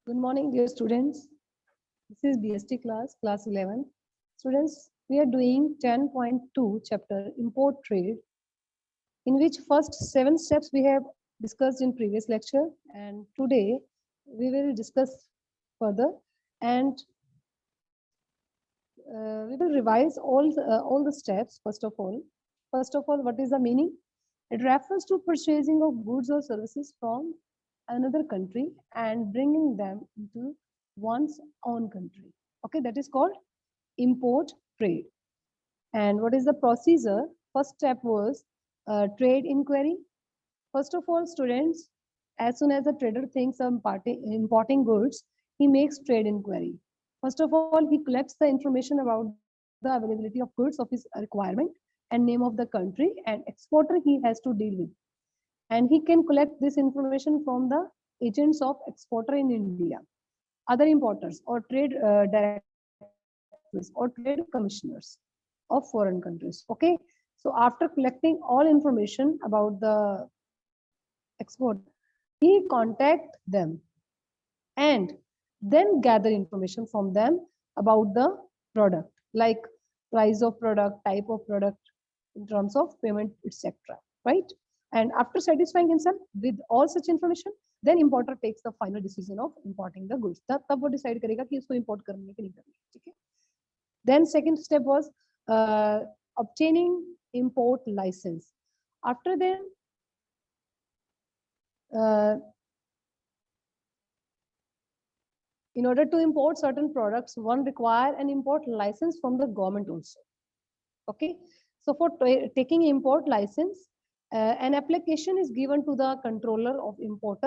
Good morning, dear students. This is BST class 11. Students, we are doing 10.2 chapter Import Trade, in which first 7 steps we have discussed in previous lecture, and today we will discuss further, and we will revise all the steps. First of all, what is the meaning? It refers to purchasing of goods or services from another country and bringing them into one's own country. Okay, that is called import trade. And what is the procedure? First step was trade inquiry. First of all, students, as soon as the trader thinks of importing goods, he makes trade inquiry. First of all, he collects the information about the availability of goods of his requirement and name of the country and exporter he has to deal with. And he can collect this information from the agents of exporter in India, other importers or trade directors or trade commissioners of foreign countries. Okay, so after collecting all information about the export, he contact them and then gather information from them about the product, like price of product, type of product, in terms of payment, etc. Right? And after satisfying himself with all such information, then importer takes the final decision of importing the goods. तब वो decide करेगा कि इसको import करनी है कि नहीं करनी है. ठीक है? Then second step was obtaining import license. After then, uh, in order to import certain products, one require an import license from the government also. Okay, so for taking import license, an application is given to the controller of import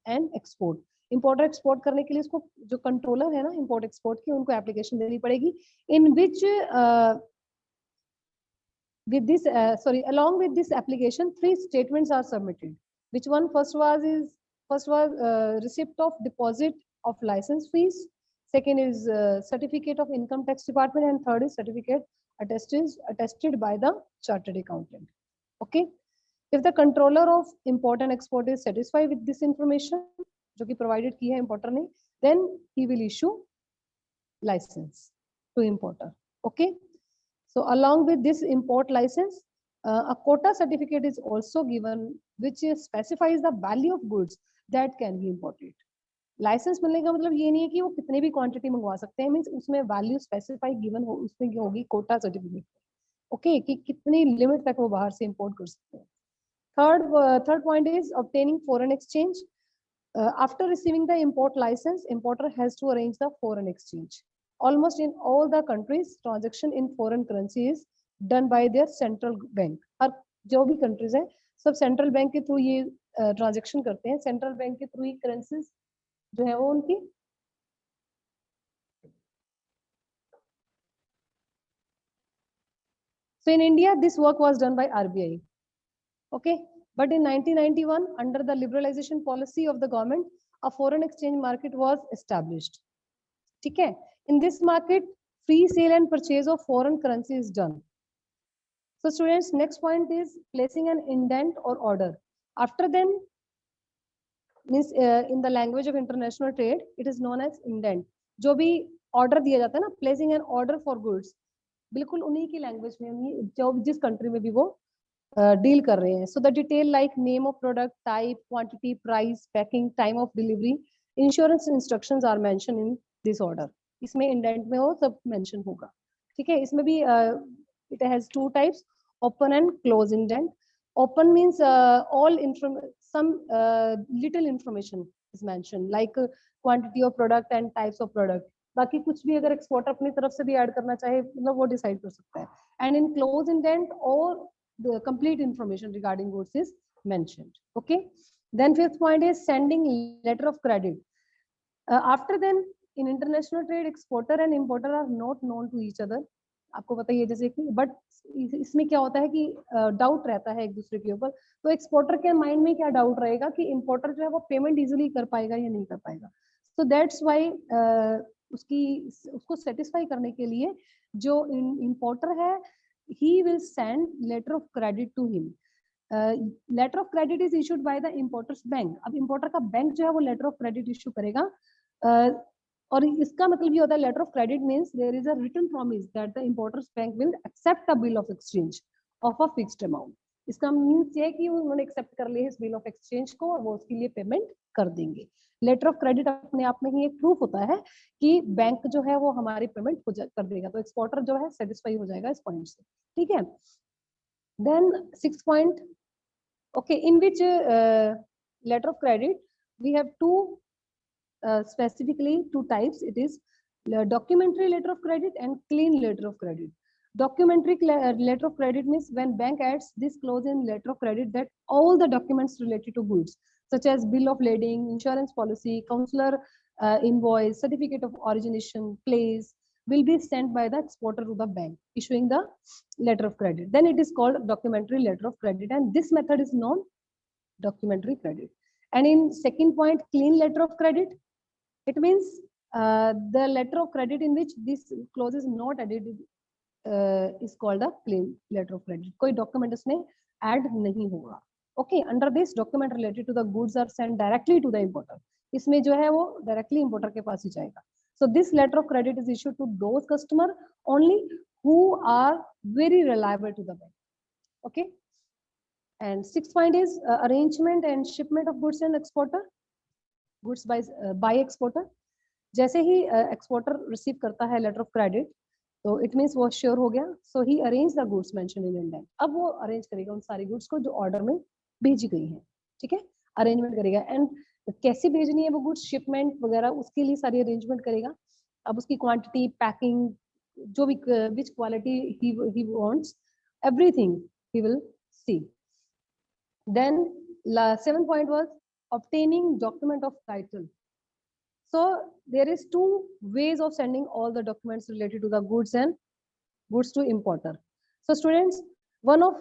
and export. Import export करने के लिए इसको जो controller है ना import export की, उनको application देनी पड़ेगी, in which along with this application 3 statements are submitted. Which one? First was receipt of deposit of license fees. Second is certificate of income tax department, and third is certificate attested by the chartered accountant. Okay, if the controller of import and export is satisfied with this information जो कि provided की है importer ने, then he will issue license to importer. Okay, so along with this import license, a quota certificate is also given, which specifies the value of goods that can be imported. License मिलने का मतलब ये नहीं है कि वो कितने भी क्वांटिटी मंगवा सकते हैं, मींस उसमें वैल्यू स्पेसिफाई गिवन हो, उसमें होगी कोटा सर्टिफिकेट. ओके, कि कितनी लिमिट तक वो बाहर से इंपोर्ट कर सकते हैं. Third point is obtaining foreign exchange. After receiving the import license, importer has to arrange the foreign exchange. Almost in all the countries, transaction in foreign currency is done by their central bank. हर जो भी countries है, सब central bank के through ये transaction करते हैं. Central bank के through ही currencies जो है वो उनकी So in India, this work was done by RBI. Okay, but in 1991, under the liberalization policy of the government, a foreign exchange market was established. ठीक है? In this market, free sale and purchase of foreign currency is done. So students, next point is placing an indent or order. After then, means in the language of international trade, it is known as indent. जो भी order दिया जाता है ना, placing an order for goods, बिल्कुल उन्हीं की language में, जो जिस कंट्री में भी वो डील कर रहे हैं. So the detail like name of product, type, quantity, price, packing, time of delivery, insurance instructions are mention in this order. इसमें इंडेंट में वो सब मेंशन होगा. ठीक है, इसमें भी it has 2 types, open and close indent. Open means all some little information is mentioned like quantity of product and types of product. बाकी कुछ भी अगर एक्सपोर्टर अपनी तरफ से भी ऐड करना चाहे, मतलब वो डिसाइड कर सकता है. एंड इन क्लोज इंडेंट और the complete information regarding goods is mentioned. Okay, then fifth point is sending letter of credit. After then, in international trade, exporter and importer are not known to each other. आपको पता ही है जैसे कि, but इसमें क्या होता है कि डाउट रहता है एक दूसरे के ऊपर. तो एक्सपोर्टर के माइंड में क्या डाउट रहेगा कि इंपोर्टर जो है वो पेमेंट इजीली कर पाएगा या नहीं कर पाएगा. सो दैट्स व्हाई उसको सेटिस्फाई करने के लिए जो इंपोर्टर है, he will send letter of credit to him. Letter of credit is issued by the importers bank. अब इम्पोर्टर का बैंक जो है वो लेटर ऑफ क्रेडिट इशू करेगा, और इसका मतलब ये होता है letter of credit means there is a written promise that the importers bank will accept a bill of exchange of a fixed amount. इसका मीन्स ये है कि उन्होंने एक्सेप्ट कर लिया इस बिल ऑफ एक्सचेंज को और वो उसके लिए पेमेंट कर देंगे। लेटर ऑफ क्रेडिट अपने आप में ही एक प्रूफ होता है कि बैंक जो है वो हमारी पेमेंट कर देगा, तो एक्सपोर्टर जो है सेटिस्फाई हो जाएगा इस पॉइंट से, ठीक है। Then 6 point, okay, in which letter of credit we have two, specifically two types. It is documentary letter of credit and clean letter of credit. Documentary letter of credit means when bank adds this clause in letter of credit that all the documents related to goods such as bill of lading, insurance policy, counselor invoice, certificate of origination, place will be sent by the exporter to the bank issuing the letter of credit. Then it is called documentary letter of credit, and this method is known documentary credit. And in second point, clean letter of credit, it means the letter of credit in which this clause is not added is called a clean letter of credit. कोई document इसमें add नहीं होगा. Okay, under this document related to the goods are sent directly to the importer. इसमें जो है वो directly importer के पास ही जाएगा. So this letter of credit is issued to those customer only who are very reliable to the bank. Okay. And sixth point is arrangement and shipment of goods and exporter. Goods by exporter. जैसे ही exporter receive करता है letter of credit, तो it means वो sure हो गया. So he arrange the goods mentioned in indent. अब वो arrange करेगा उन सारी goods को जो order में भेजी गई हैं, ठीक है, arrangement करेगा. And कैसे भेजनी है वो goods, shipment वगैरह, उसके लिए सारी arrangement करेगा. अब उसकी quantity, packing, जो भी which quality he wants, everything he will see. Then seventh point was obtaining document of title. So there is two ways of sending all the documents related to the goods and goods to importer. So students, one of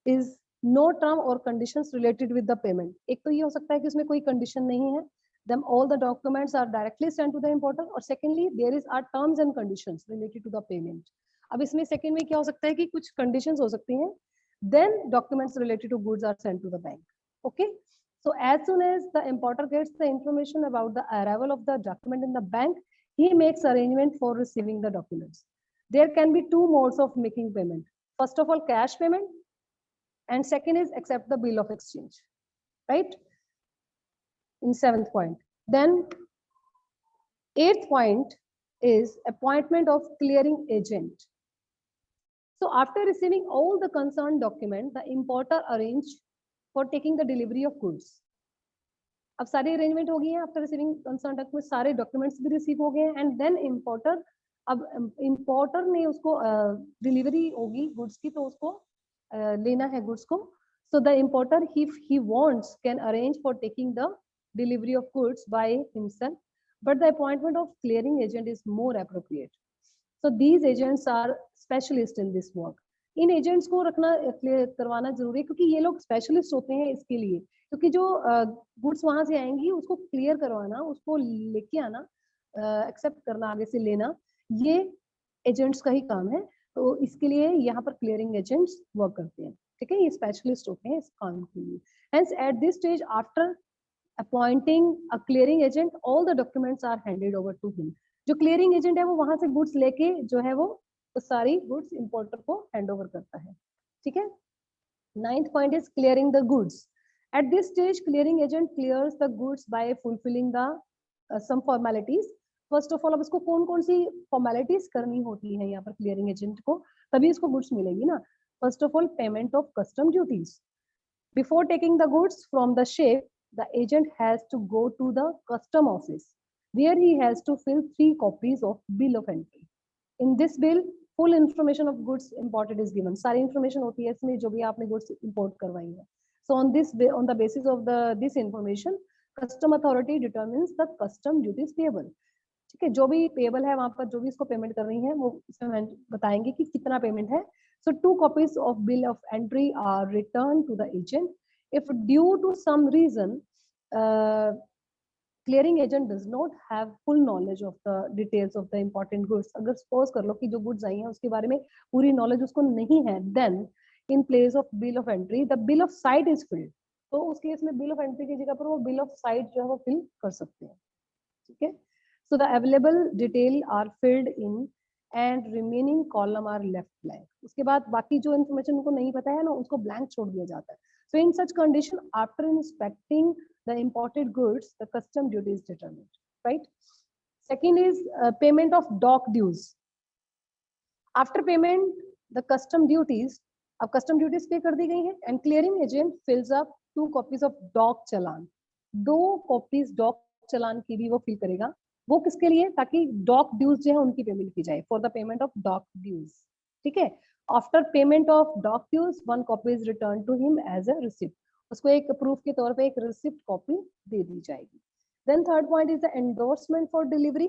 is no term or conditions related with the payment. एक तो ये हो सकता है कि उसमें कोई condition नहीं है, then all the documents are directly sent to the importer. और secondly, there is are terms and conditions related to the payment. अब इसमें second में क्या हो सकता है कि कुछ conditions हो सकती हैं, then documents related to goods are sent to the bank. Okay. So as soon as the importer gets the information about the arrival of the document in the bank, he makes arrangement for receiving the documents. There can be two modes of making payment. First of all, cash payment, and second is accept the bill of exchange, right? In seventh point. Then eighth point is appointment of clearing agent. So after receiving all the concerned document, the importer arranged for taking the delivery of goods. अब सारे arrangement हो गई हैं, after receiving concern document सारे documents भी receive हो गए हैं, एंड देन इम्पोर्टर, अब इम्पोर्टर ने उसको डिलीवरी होगी गुड्स की, तो उसको लेना है गुड्स को. So the importer he wants can arrange for taking the delivery of goods by himself, but the appointment of clearing agent is more appropriate. So these agents are specialist in this work. इन agents को रखना करवाना जरूरी है, क्योंकि ये लोग specialist होते हैं इसके लिए, क्योंकि जो गुड्स वहां से आएंगी उसको क्लियर करवाना, उसको लेके आना, एक्सेप्ट करना, आगे से लेना, ये एजेंट्स का ही काम है. तो इसके लिए यहाँ पर क्लियरिंग एजेंट्स वर्क करते हैं, ठीक है, ये स्पेशलिस्ट होते हैं इस काम के लिए. Hence at this stage after appointing a clearing agent, all the documents are handed over to him. जो क्लियरिंग एजेंट है वो वहां से गुड्स लेके जो है वो सारी गुड्स इंपोर्टर को हैंड ओवर करता है, ठीक है. Ninth point is clearing the goods. At this stage, clearing agent clears the goods by fulfilling the some formalities. First of all, अब इसको कौन-कौन सी formalities करनी होती है यहाँ पर clearing agent को, तभी इसको goods मिलेंगी ना. First of all, payment of custom duties. Before taking the goods from the ship, the agent has to go to the custom office, where he has to fill 3 copies of bill of entry. In this bill, full information of goods imported is given. सारी information होती है इसमें जो भी आपने goods import करवाई है. So on the basis of this information, custom authority determines the custom duties payable. ठीक है, जो भी payable है वहां पर जो भी इसको पेमेंट कर रही है वो इसमें बताएंगे कि कितना पेमेंट है. So 2 copies of bill of entry are returned to the agent. If due to some reason clearing agent does not have full knowledge of the details of the important goods, अगर suppose कर लो कि जो goods आई हैं उसके बारे में पूरी knowledge उसको नहीं है, then in place of bill of entry, the bill of site is filled. तो उस केस में bill of entry की जगह पर वो bill of site जो है वो fill कर सकते हैं, ठीक है. So the available detail are filled in and remaining column are left blank. उसके बाद बाकी जो information उनको नहीं पता है ना उसको blank छोड़ दिया जाता है. So in such condition, after inspecting the imported goods, the custom duty is determined, right? Second is payment of dock dues. After payment, the custom duties, अब custom duties पे कर दी गई हैं and clearing agent fills up 2 copies of dock challan. 2 copies dock चालान की भी वो fill करेगा. वो किसके लिए? ताकि dock dues जो है उनकी पेमेंट की जाए, for the payment of dock dues. ठीक है. After payment of dock dues, 1 copy is returned to him as a receipt. उसको एक proof के तौर पे एक receipt copy दे दी जाएगी. Then third point is the endorsement for delivery.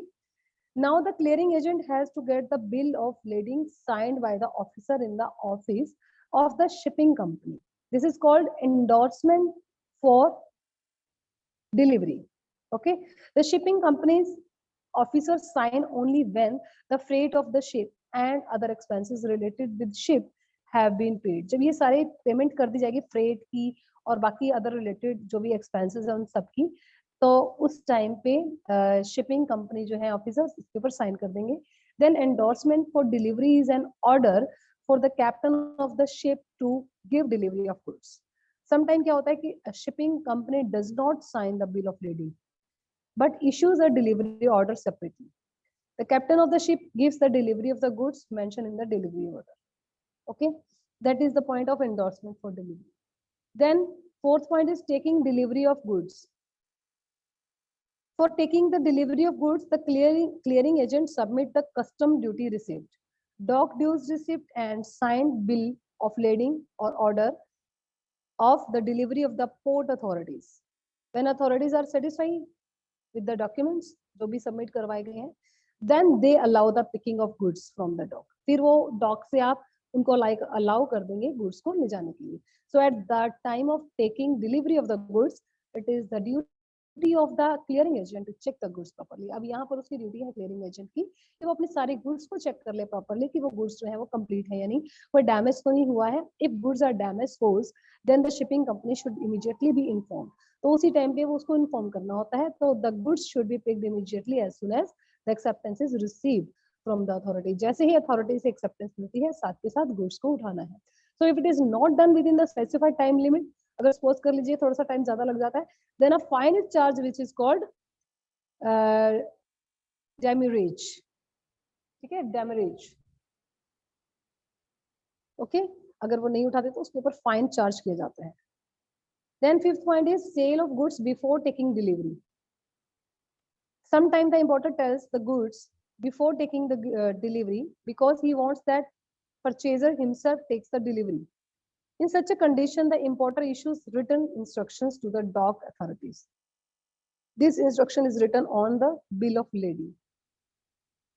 Now the clearing agent has to get the bill of lading signed by the officer in the office of the shipping company. This is called endorsement for delivery. Okay, the shipping company's officers sign only when the freight of the ship and other expenses related with ship have been paid. जब ये सारे payment कर दी जाएगी freight की और बाकी other related जो भी expenses हैं उन सब की, तो उस टाइम पे शिपिंग कंपनी जो है ऑफिसर्स इसके ऊपर साइन कर देंगे. Then endorsement for delivery is an order for the captain of the ship to give delivery of goods. Sometime क्या होता है कि shipping company does not sign the bill of lading but issues a delivery order separately. The captain of the ship gives the delivery of the goods mentioned in the delivery order. Okay, that is the point of endorsement for delivery. Then fourth point is taking delivery of goods. For taking the delivery of goods, the clearing agent submit the custom duty receipt, dock dues receipt, and signed bill of lading or order of the delivery of the port authorities. When authorities are satisfied with the documents जो भी submit करवाए गए हैं, then they allow the picking of goods from the dock. फिर वो dock से आप उनको allow कर देंगे goods को ले जाने के लिए. So at the time of taking delivery of the goods, it is the duty of the clearing agent to check the goods properly. अब यहाँ पर उसकी ड्यूटी है clearing agent की कि वो अपने सारे goods को check कर ले properly कि वो goods जो है वो complete है या नहीं, कोई damage तो नहीं हुआ है. If goods are damaged suppose, then the shipping company should immediately be informed. तो उसी टाइम पे वो उसको इन्फॉर्म करना होता है. तो the goods should be picked immediately as soon as the acceptance is received from the authority. जैसे ही authority से acceptance मिलती है साथ के साथ goods को उठाना है. So if it is not done within the specified time limit, अगर सपोज कर लीजिए थोड़ा सा टाइम ज्यादा लग जाता है, then a fine is charged which is called demurrage. ठीक है, demurrage. ओके, अगर वो नहीं उठाते तो उसके ऊपर फाइन चार्ज किया जाता है. Then fifth point is sale of goods before taking delivery. Sometimes the importer tells the goods before taking the delivery because he wants that purchaser himself takes the delivery. In such a condition, the importer issues written instructions to the dock authorities. This instruction is written on the bill of lading.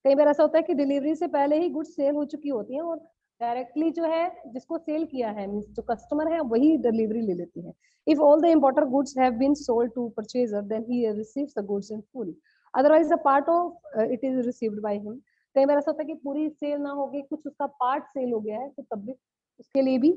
कई बार ऐसा होता है कि delivery से पहले ही goods sale हो चुकी होती हैं और डायरेक्टली जो है जिसको सेल किया है मींस जो कस्टमर है वही डिलीवरी ले लेते हैं. If all the importer goods have been sold to purchaser, then he receives the goods in full. Otherwise, a part of it is received by him. कई बार ऐसा होता है कि पूरी सेल ना होगी, कुछ उसका पार्ट सेल हो गया है, तो तब भी उसके लिए भी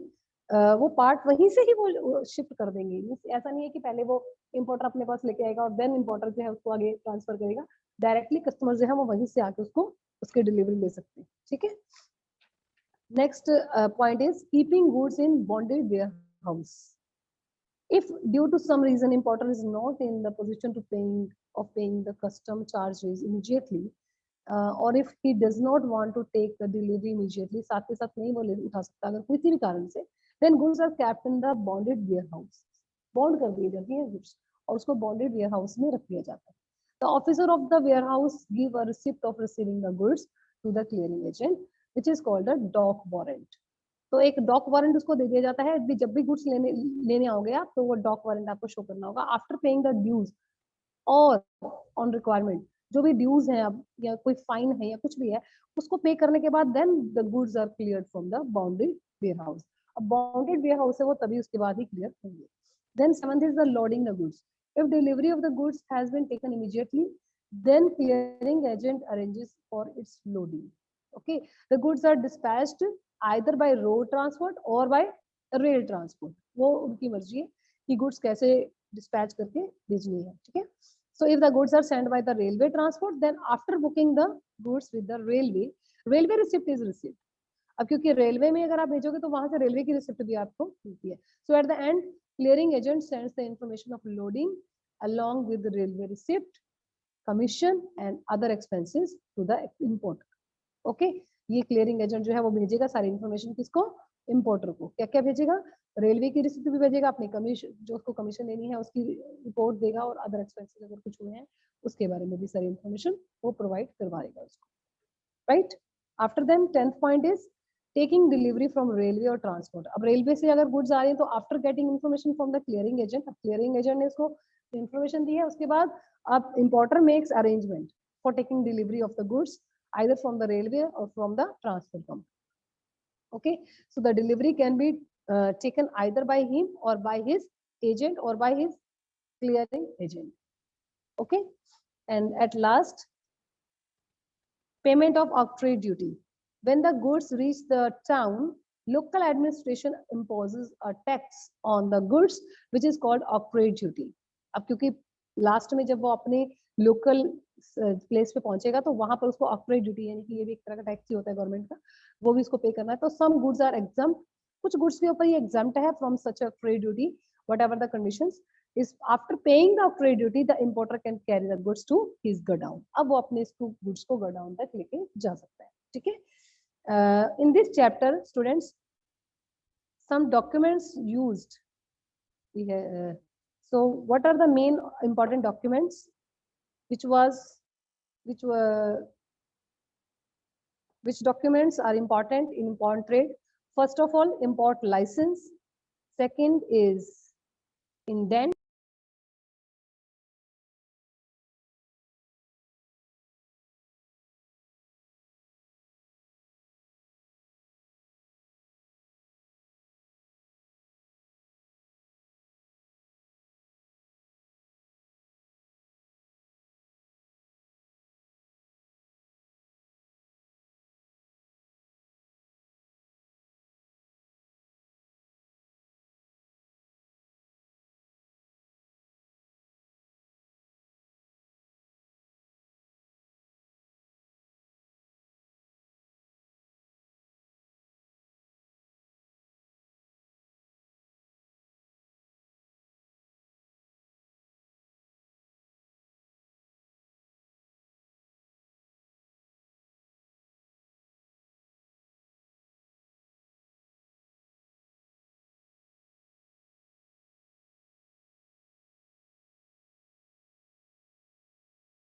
वो पार्ट वहीं से ही वो शिफ्ट कर देंगे. ऐसा नहीं है कि पहले वो इंपोर्टर अपने पास लेके आएगा और देन इंपोर्टर जो है उसको आगे ट्रांसफर करेगा. डायरेक्टली कस्टमर जो है वो वहीं से आके उसको उसके डिलीवरी ले सकते हैं. ठीक है. Next point is keeping goods in bonded warehouse. If due to some reason importer is not in the position to paying the custom charges immediately, or if he does not want to take the delivery immediately, साथ के साथ नहीं वो उठा सकता अगर किसी भी कारण से, then goods are kept in the bonded warehouse. Bond कर दिए जाती है goods और उसको bonded warehouse में रख दिया जाता है. The officer of the warehouse give a receipt of receiving the goods to the clearing agent, which is called a dock warrant. तो एक डॉक वारंट उसको दे दिया जाता है. जब भी गुड्स लेने आओगे आप तो वो डॉक वारंट आपको शो करना होगा. आफ्टर पेइंग द ड्यूज और ऑन रिक्वायरमेंट जो भी ड्यूज हैं अब या कोई फाइन है या कुछ भी है उसको पे करने के बाद then the goods are cleared from the bonded warehouse. अब बाउंडेड वेयरहाउस है वो तभी उसके बाद ही क्लियर होंगे. Then seventh is the loading the goods. If delivery of the goods has been taken immediately then clearing agent arranges for its loading. Okay, the goods are dispatched either by road transport or by rail transport. वो उनकी मर्जी है कि goods कैसे dispatch करके भेजनी है, ठीक है. So if the goods are sent by the railway transport, then after booking the goods with the railway receipt is received. अब क्योंकि रेलवे में अगर आप भेजोगे तो वहां से रेलवे की रिसिप्ट भी आपको मिलती है. So at the end, clearing agent sends the information of loading along with the railway receipt, commission and other expenses to the importer. Okay, ये क्लियरिंग एजेंट जो है वो भेजेगा सारी इन्फॉर्मेशन किसको, इंपोर्टर को. क्या क्या भेजेगा, रेलवे की रिसिप्ट भी भेजेगा, अपनी कमीशन जो उसको कमीशन देनी है उसकी रिपोर्ट देगा, और अदर एक्सपेंसेस अगर कुछ हुए हैं उसके बारे में भी सारी इन्फॉर्मेशन वो प्रोवाइड करवाएगा उसको. Right. After then 10th point is taking delivery from railway और ट्रांसपोर्ट. अब रेलवे से अगर गुड्स आ रही है तो after getting information from the clearing agent, अब क्लियरिंग एजेंट ने इसको इन्फॉर्मेशन दी है, उसके बाद अब importer makes arrangement for taking delivery of the goods either from the railway or from the transport company. Okay, so the delivery can be taken either by him or by his agent or by his clearing agent. Okay, and at last, payment of octroi duty. When the goods reach the town, local administration imposes a tax on the goods which is called octroi duty. अब क्योंकि last में जब वो अपने local place पे पहुंचेगा तो वहां पर उसको ऑक्ट्रॉय ड्यूटी, यानी कि ये भी एक तरह का टैक्स ही होता है गवर्नमेंट का, वो भी इसको पे करना है. तो सम गुड्स आर एग्जाम्प्ट, कुछ गुड्स के ऊपर ये एग्जाम्प्ट है from such octroi duty whatever the conditions. Is after paying the octroi duty the importer can carry the goods to his godown. अब वो अपने इसको गुड्स को गोडाउन तक लेके जा सकता है. ठीक है. In this chapter students, some documents used. So what are the main important documents which documents are important in import trade? First of all, import license. Second is indent.